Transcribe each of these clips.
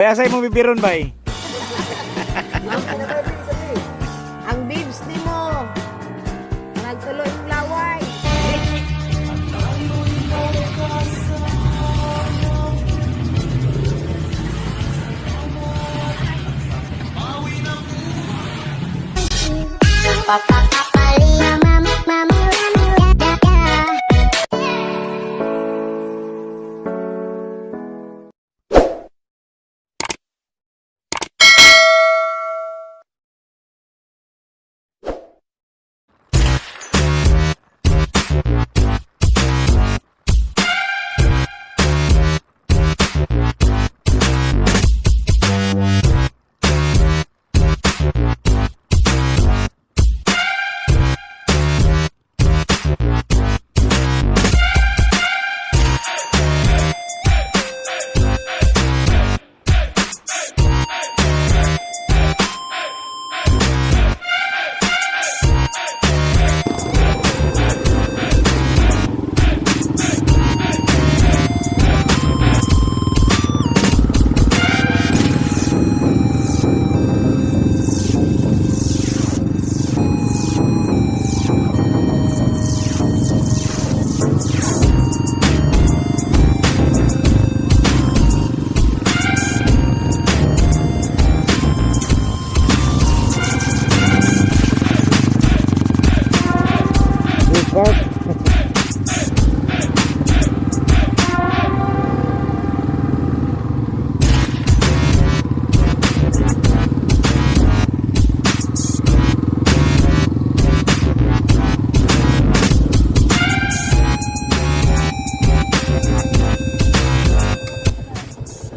Kaya sa'yo mo bibiron ba eh? Ang bibs ni mo. Nagtuloy yung laway.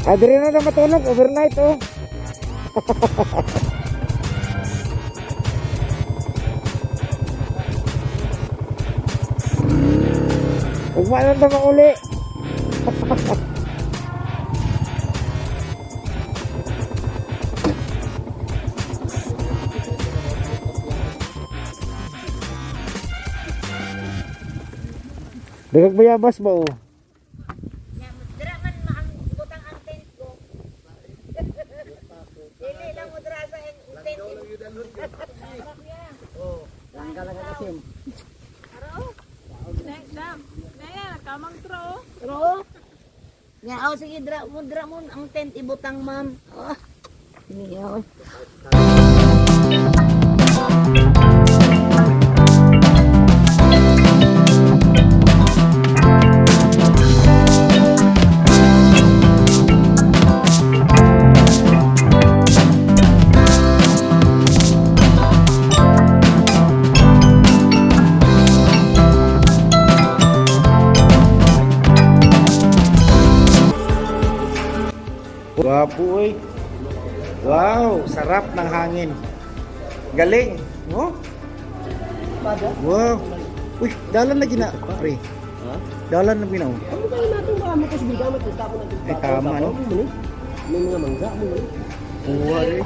Adri na matulog overnight oh. Ugmanan na uli. Dagag bayabas ba oh? Nga, oh, sige, dra mo ang tent ibutang, ma'am. Oh, sige, oh. Wapo eh. Wow, sarap ng hangin. Galing, no? Wow. Uy, dalan na gina, pre. Dalan na ginaw. Ano ba natin mga mo kasi bigamat tapos natin. Ay tama no. May mga mangga mo. Uwa eh.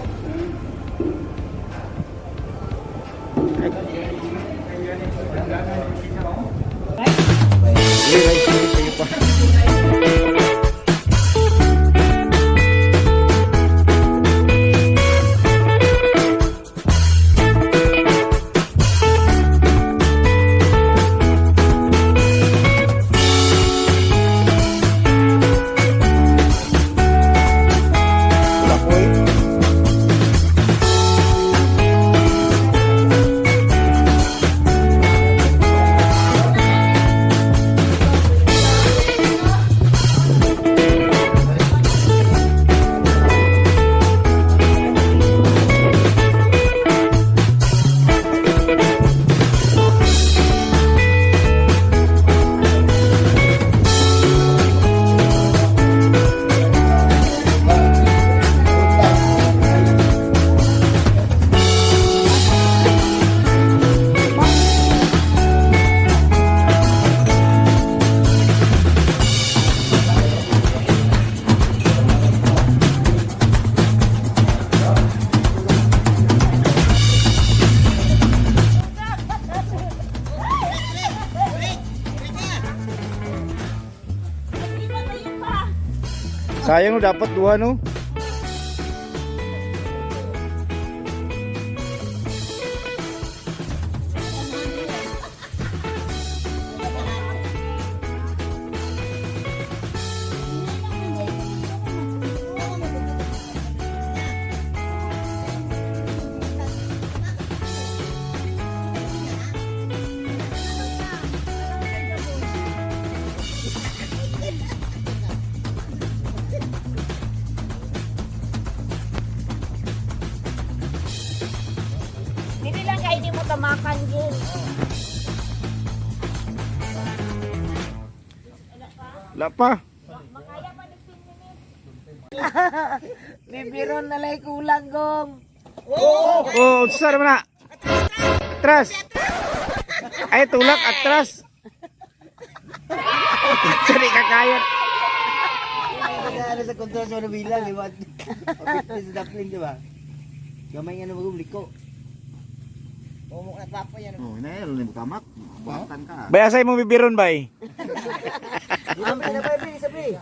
Sige pa. Sayang no, dapat dua no. tamakan gin. Wala pa. Bibiron na lay kulang gong. Oh, sir mana? Atras. Ay, tulak atras. Cari kakayat. Ano sa kontrol sa bilang, di ba? Kapit sa daplin, di ba? Gamay nga na mag-ubliko. Umuk na tapo yan. Oh, ini lim kamak. Buatan ka. Bayasay mo bibiron bay. Ang pinapay, sabi.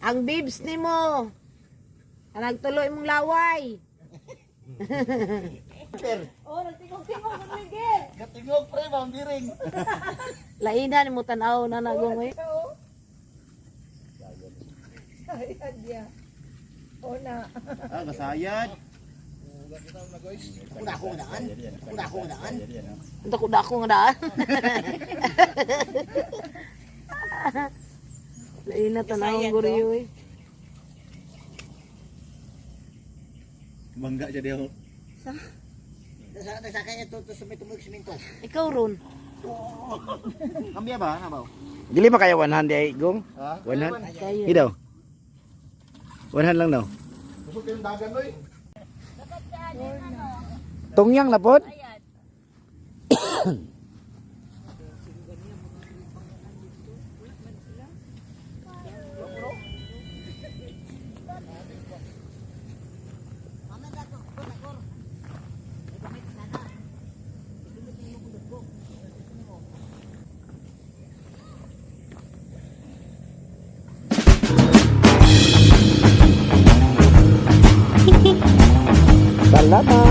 Ang bibs ni mo. Ang nagtuloy mong laway. Oh, nagtingog-tingog ng ligid. Katingog, pre, mambiring. Lainan mo tanaw na nagong eh. Ah, kasayad. Dako daan. Dako-dako nga daan. Lainan tanaw ang guriyo eh. Mangga jadi ako. Sa kanya to sa may tumulog siminto. Ikaw ron. Kambia ba? Ano ba? Dili ba kaya 100 ay gong? Ha? 100? Kayo. Hidaw. 100 lang daw. Busog kayong dagan, oy. Tungyang na pod. Salamat.